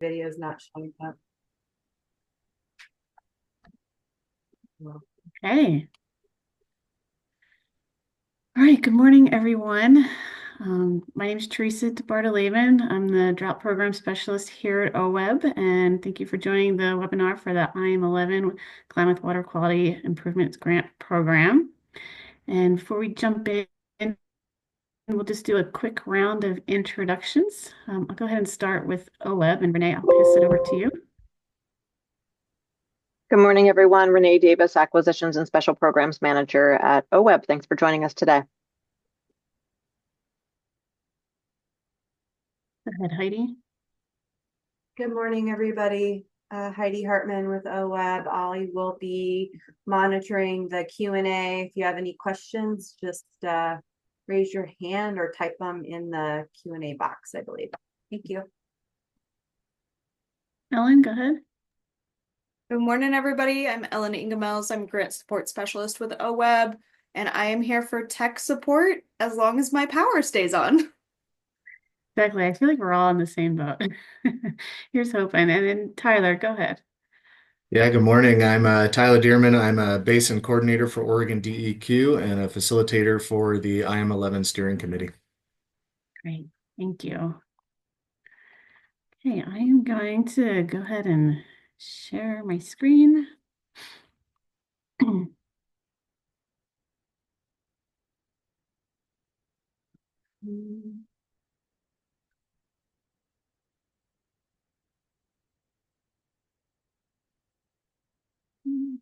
video is not showing up. Okay. All right. Good morning, everyone. My name is Teresa DeBartoleben. I'm the Drought Program Specialist here at OWEB, and thank you for joining the webinar for the IM11 Klamath Water Quality Improvements Grant Program. And before we jump in, we'll just do a quick round of introductions. I'll go ahead and start with OWEB, and Renee, I'll pass it over to you. Good morning, everyone. Renee Davis, Acquisitions and Special Programs Manager at OWEB. Thanks for joining us today. Go ahead, Heidi. Good morning, everybody. Heidi Hartman with OWEB. I will be monitoring the Q&A. If you have any questions, just raise your hand or type them in the Q&A box, I believe. Thank you. Ellen, go ahead. Good morning, everybody. I'm Ellen Ingemels. I'm Grant Support Specialist with OWEB, and I am here for tech support as long as my power stays on. Exactly. I feel like we're all in the same boat. Here's hoping. And then Tyler, go ahead. Yeah, good morning. I'm Tyler Dearman. I'm a basin coordinator for Oregon DEQ and a facilitator for the IM11 steering committee. Great. Thank you. Okay, I am going to go ahead and share my screen.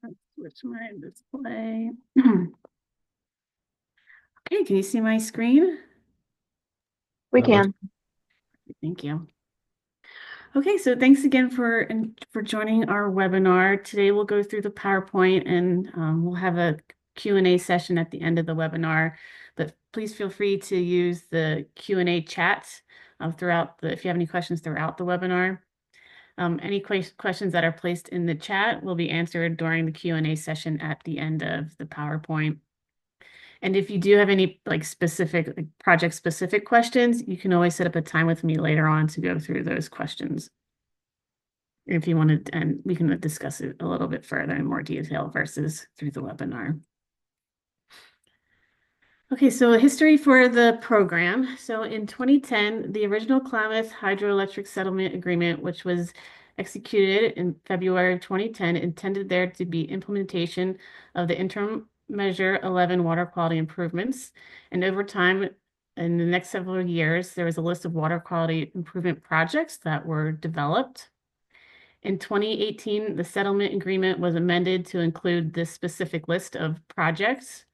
Let's switch my display. Okay, can you see my screen? We can. Thank you. Okay, so thanks again for joining our webinar. Today we'll go through the PowerPoint and we'll have a Q&A session at the end of the webinar. But please feel free to use the Q&A chat if you have any questions throughout the webinar. Any questions that are placed in the chat will be answered during the Q&A session at the end of the PowerPoint. And if you do have any project specific questions, you can always set up a time with me later on to go through those questions. If you wanted, and we can discuss it a little bit further in more detail versus through the webinar. Okay, so a history for the program. So in 2010, the original Klamath Hydroelectric Settlement Agreement, which was executed in February of 2010, intended there to be implementation of the interim measure 11 water quality improvements. And over time, in the next several years, there was a list of water quality improvement projects that were developed. In 2018, the settlement agreement was amended to include this specific list of projects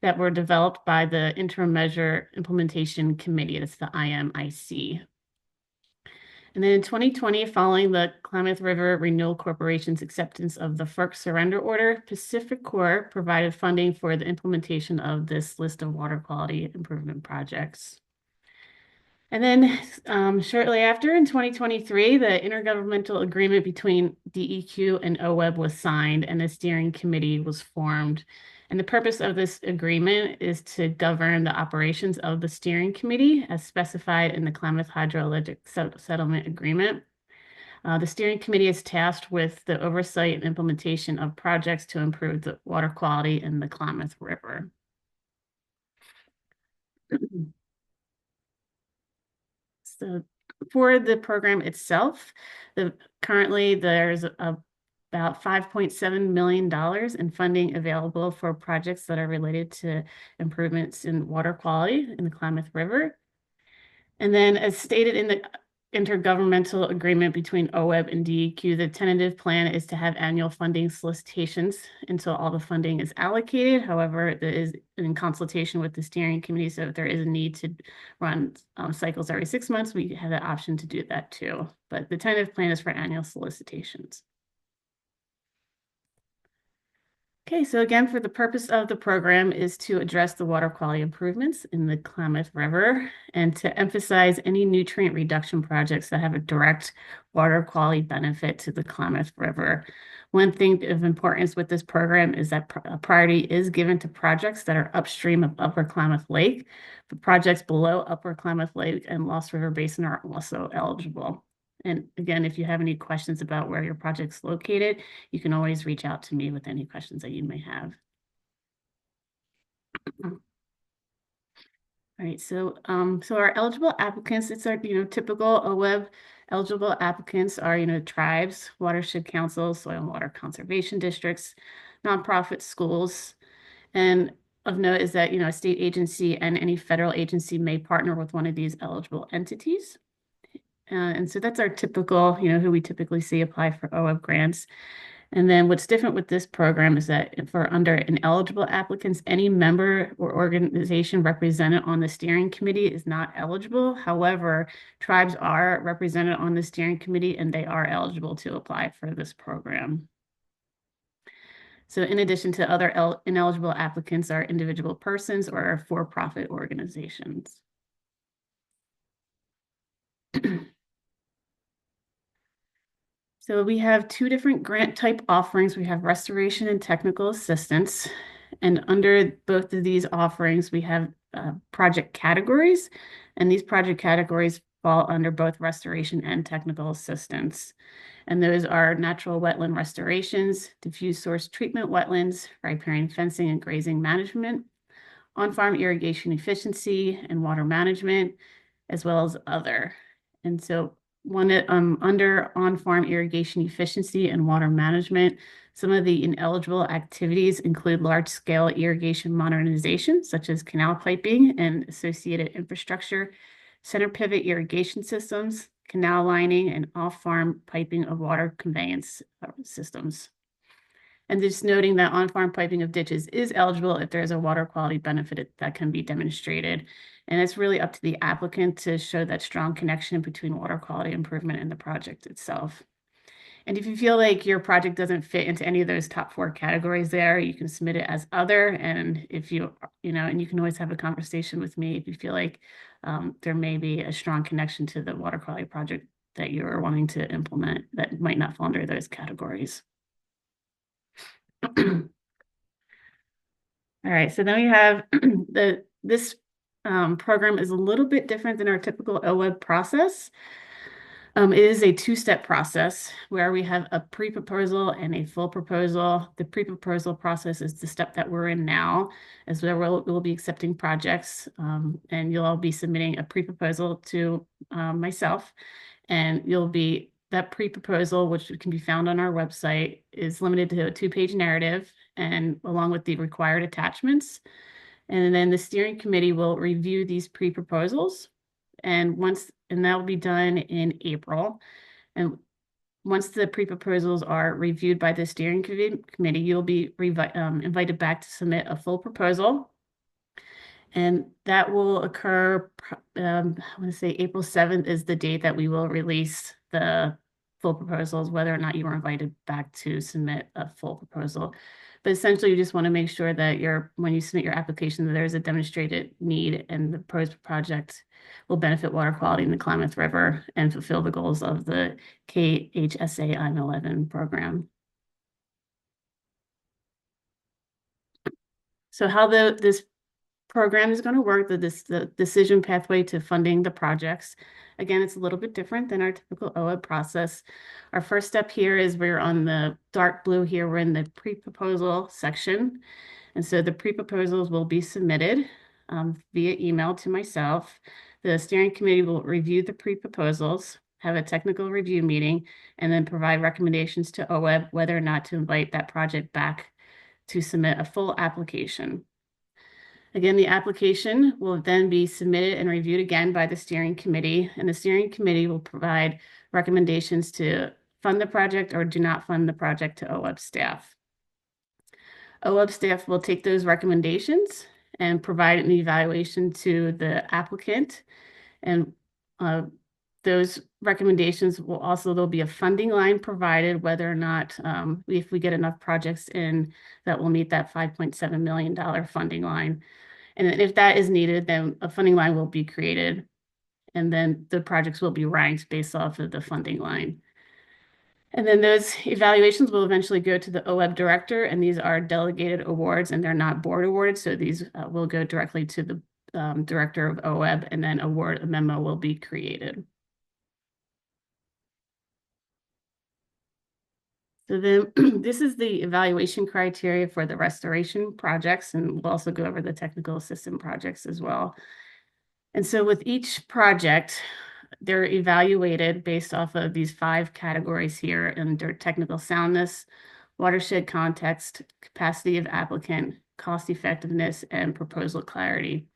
that were developed by the Interim Measure Implementation Committee. That's the IMIC. And then in 2020, following the Klamath River Renewal Corporation's acceptance of the FERC surrender order, Pacific Corp provided funding for the implementation of this list of water quality improvement projects. And then shortly after, in 2023, the intergovernmental agreement between DEQ and OWEB was signed and a steering committee was formed. And the purpose of this agreement is to govern the operations of the steering committee as specified in the Klamath Hydroelectric Settlement Agreement. The steering committee is tasked with the oversight and implementation of projects to improve the water quality in the Klamath River. So for the program itself, currently there's about $5.7 million in funding available for projects that are related to improvements in water quality in the Klamath River. And then as stated in the intergovernmental agreement between OWEB and DEQ, the tentative plan is to have annual funding solicitations until all the funding is allocated. However, there is in consultation with the steering committee, so if there is a need to run cycles every 6 months, we have the option to do that too. But the tentative plan is for annual solicitations. Okay, so again, for the purpose of the program is to address the water quality improvements in the Klamath River and to emphasize any nutrient reduction projects that have a direct water quality benefit to the Klamath River. One thing of importance with this program is that a priority is given to projects that are upstream of Upper Klamath Lake. The projects below Upper Klamath Lake and Lost River Basin are also eligible. And again, if you have any questions about where your project's located, you can always reach out to me with any questions that you may have. All right, so our eligible applicants, it's our, typical OWEB eligible applicants are, tribes, watershed councils, soil and water conservation districts, nonprofit schools. And of note is that, a state agency and any federal agency may partner with one of these eligible entities. And so that's our typical, who we typically see apply for OWEB grants. And then what's different with this program is that for under ineligible applicants, any member or organization represented on the steering committee is not eligible. However, tribes are represented on the steering committee and they are eligible to apply for this program. So in addition to other ineligible applicants are individual persons or for-profit organizations. So we have two different grant type offerings. We have restoration and technical assistance. And under both of these offerings, we have project categories. And these project categories fall under both restoration and technical assistance. And those are natural wetland restorations, diffuse source treatment wetlands, riparian fencing and grazing management, on-farm irrigation efficiency and water management, as well as other. And so under on-farm irrigation efficiency and water management, some of the ineligible activities include large-scale irrigation modernization, such as canal piping and associated infrastructure, center pivot irrigation systems, canal lining, and off-farm piping of water conveyance systems. And just noting that on-farm piping of ditches is eligible if there's a water quality benefit that can be demonstrated. And it's really up to the applicant to show that strong connection between water quality improvement and the project itself. And if you feel like your project doesn't fit into any of those top 4 categories there, you can submit it as other. And if you can always have a conversation with me if you feel like there may be a strong connection to the water quality project that you're wanting to implement that might not fall under those categories. All right, so then we have this program is a little bit different than our typical OWEB process. It is a 2-step process where we have a pre-proposal and a full proposal. The pre-proposal process is the step that we're in now, as we'll be accepting projects, and you'll all be submitting a pre-proposal to myself, and that pre-proposal, which can be found on our website, is limited to a 2-page narrative and along with the required attachments. And then the steering committee will review these pre-proposals. And that will be done in April. And once the pre-proposals are reviewed by the steering committee, you'll be invited back to submit a full proposal. And that will occur, I want to say April 7th is the date that we will release the full proposals, whether or not you were invited back to submit a full proposal. But essentially, you just want to make sure that when you submit your application, that there's a demonstrated need and the proposed project will benefit water quality in the Klamath River and fulfill the goals of the KHSA IM11 program. So how this program is going to work, the decision pathway to funding the projects. Again, it's a little bit different than our typical OWEB process. Our first step here is we're on the dark blue here. We're in the pre-proposal section. And so the pre-proposals will be submitted via email to myself. The steering committee will review the pre-proposals, have a technical review meeting, and then provide recommendations to OWEB whether or not to invite that project back to submit a full application. Again, the application will then be submitted and reviewed again by the steering committee, and the steering committee will provide recommendations to fund the project or do not fund the project to OWEB staff. OWEB staff will take those recommendations and provide an evaluation to the applicant, and those recommendations there'll be a funding line provided whether or not if we get enough projects in that will meet that $5.7 million funding line. And then if that is needed, then a funding line will be created. And then the projects will be ranked based off of the funding line. And then those evaluations will eventually go to the OWEB director, and these are delegated awards and they're not board awarded. So these will go directly to the director of OWEB, and then a memo will be created. So then this is the evaluation criteria for the restoration projects, and we'll also go over the technical assistant projects as well. And so with each project, they're evaluated based off of these 5 categories here under technical soundness, watershed context, capacity of applicant, cost effectiveness, and proposal clarity.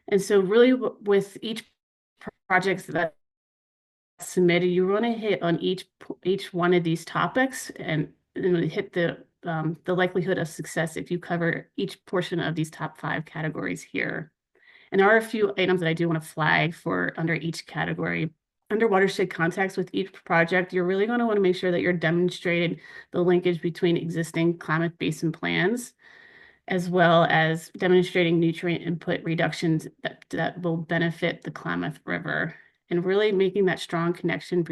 And so really with each project that's submitted, you want to hit on each one of these topics and hit the likelihood of success if you cover each portion of these top 5 categories here. And there are a few items that I do want to flag for under each category. Under watershed context with each project, you're really going to want to make sure that you're demonstrating the linkage between existing Klamath Basin plans, as well as demonstrating nutrient input reductions that will benefit the Klamath River, and really making that strong connection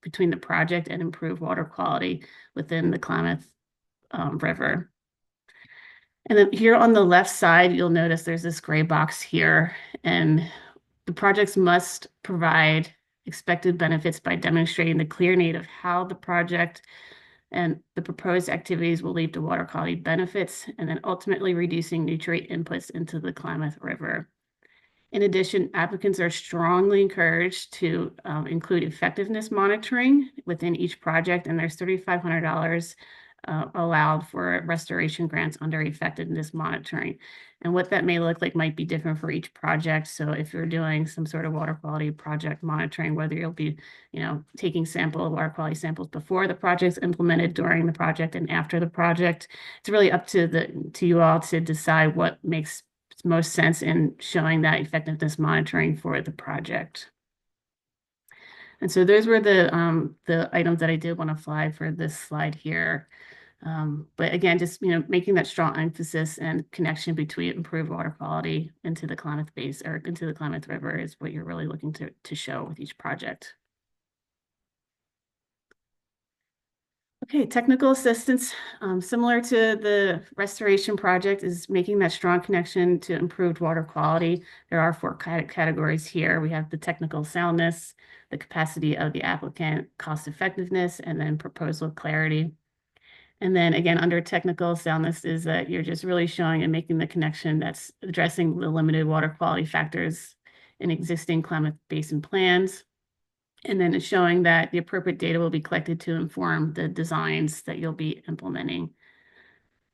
between the project and improved water quality within the Klamath River. And then here on the left side, you'll notice there's this gray box here, and the projects must provide expected benefits by demonstrating the clear need of how the project and the proposed activities will lead to water quality benefits, and then ultimately reducing nutrient inputs into the Klamath River. In addition, applicants are strongly encouraged to include effectiveness monitoring within each project, and there's $3,500 allowed for restoration grants under effectiveness monitoring. And what that may look like might be different for each project. So if you're doing some sort of water quality project monitoring, whether you'll be, taking water quality samples before the project's implemented, during the project, and after the project, it's really up to you all to decide what makes most sense in showing that effectiveness monitoring for the project. And so those were the items that I did want to flag for this slide here. But again, just making that strong emphasis and connection between improved water quality into the Klamath Basin or into the Klamath River is what you're really looking to show with each project. Okay, technical assistance, similar to the restoration project, is making that strong connection to improved water quality. There are 4 categories here. We have the technical soundness, the capacity of the applicant, cost effectiveness, and then proposal clarity. And then again, under technical soundness is that you're just really showing and making the connection that's addressing the limited water quality factors in existing Klamath Basin plans. And then it's showing that the appropriate data will be collected to inform the designs that you'll be implementing.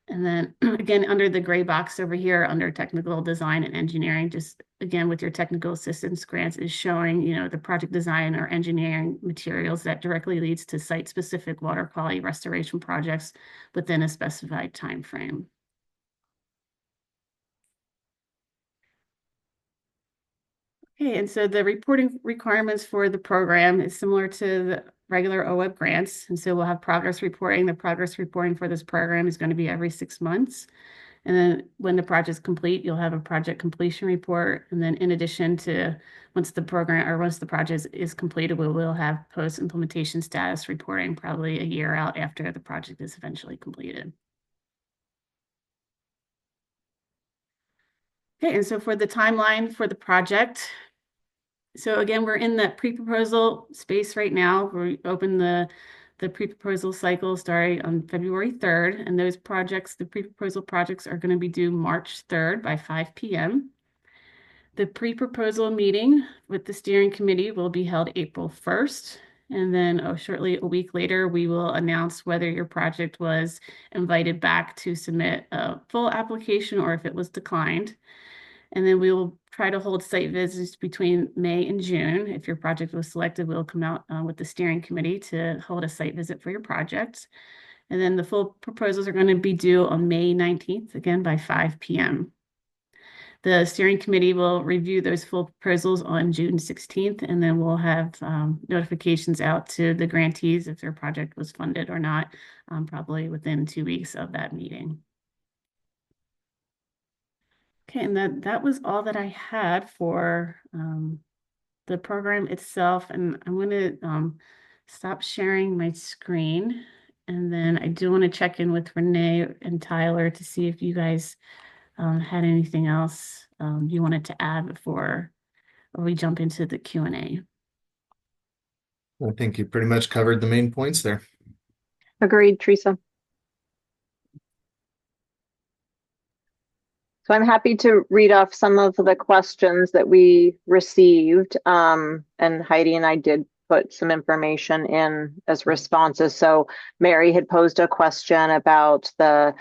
And then again, under the gray box over here, under technical design and engineering, just again, with your technical assistance grants is showing, the project design or engineering materials that directly leads to site-specific water quality restoration projects within a specified time frame. Okay, and so the reporting requirements for the program is similar to the regular OWEB grants. And so we'll have progress reporting. The progress reporting for this program is going to be every 6 months. And then when the project is complete, you'll have a project completion report. And then in addition to once the project is completed, we will have post-implementation status reporting probably a year out after the project is eventually completed. Okay, and so for the timeline for the project, so again, we're in that pre-proposal space right now. We open the pre-proposal cycle starting on February 3rd, and those projects, the pre-proposal projects, are going to be due March 3rd by 5 p.m. The pre-proposal meeting with the steering committee will be held April 1st, and then shortly a week later, we will announce whether your project was invited back to submit a full application or if it was declined. And then we will try to hold site visits between May and June. If your project was selected, we'll come out with the steering committee to hold a site visit for your project. And then the full proposals are going to be due on May 19th, again by 5 p.m. The steering committee will review those full proposals on June 16th, and then we'll have notifications out to the grantees if their project was funded or not, probably within 2 weeks of that meeting. Okay, and that was all that I had for the program itself. And I'm going to stop sharing my screen. And then I do want to check in with Renee and Tyler to see if you guys had anything else you wanted to add before we jump into the Q&A. I think you pretty much covered the main points there. Agreed, Teresa. So I'm happy to read off some of the questions that we received. And Heidi and I did put some information in as responses. So Mary had posed a question about the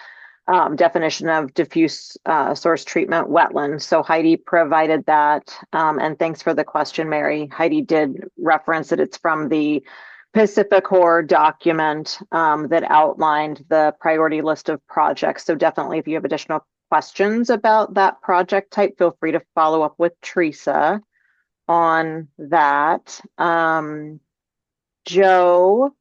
definition of diffuse source treatment wetland. So Heidi provided that. And thanks for the question, Mary. Heidi did reference that it's from the PacifiCorps document that outlined the priority list of projects. So definitely if you have additional questions about that project type, feel free to follow up with Teresa on that. Joe,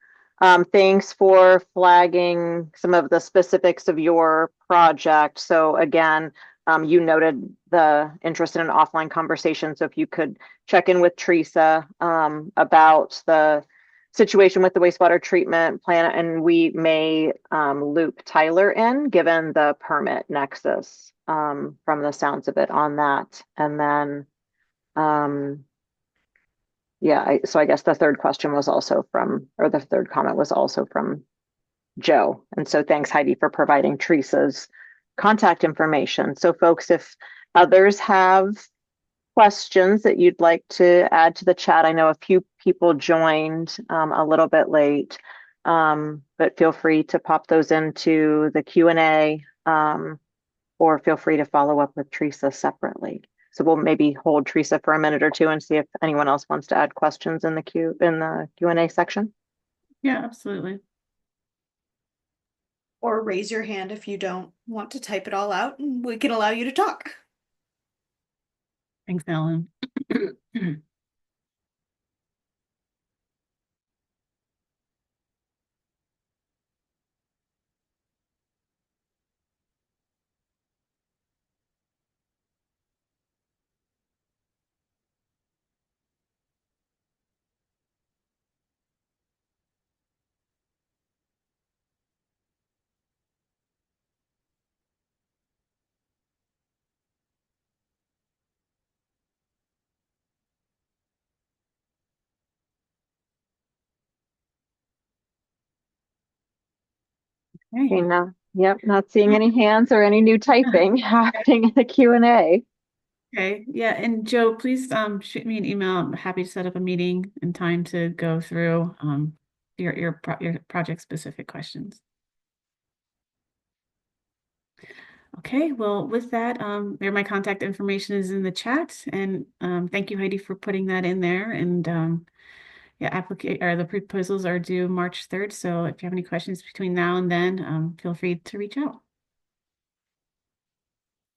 thanks for flagging some of the specifics of your project. So again, you noted the interest in an offline conversation. So if you could check in with Teresa about the situation with the wastewater treatment plant, and we may loop Tyler in, given the permit nexus from the sounds of it on that. And then yeah, so I guess the third question was also from, or the third comment was also from Joe. And so thanks, Heidi, for providing Teresa's contact information. So folks, if others have questions that you'd like to add to the chat, I know a few people joined a little bit late, but feel free to pop those into the Q&A or feel free to follow up with Teresa separately. So we'll maybe hold Teresa for a minute or two and see if anyone else wants to add questions in the Q&A section. Yeah, absolutely. Or raise your hand if you don't want to type it all out, and we can allow you to talk. Thanks, Ellen. Okay, now, yep, not seeing any hands or any new typing happening in the Q&A. Okay, yeah, and Joe, please shoot me an email. I'm happy to set up a meeting and time to go through your project specific questions. Okay, well, with that, there my contact information is in the chat, and thank you, Heidi, for putting that in there. And yeah, the proposals are due March 3rd. So if you have any questions between now and then, feel free to reach out.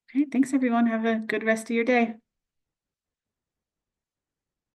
Okay, thanks everyone. Have a good rest of your day.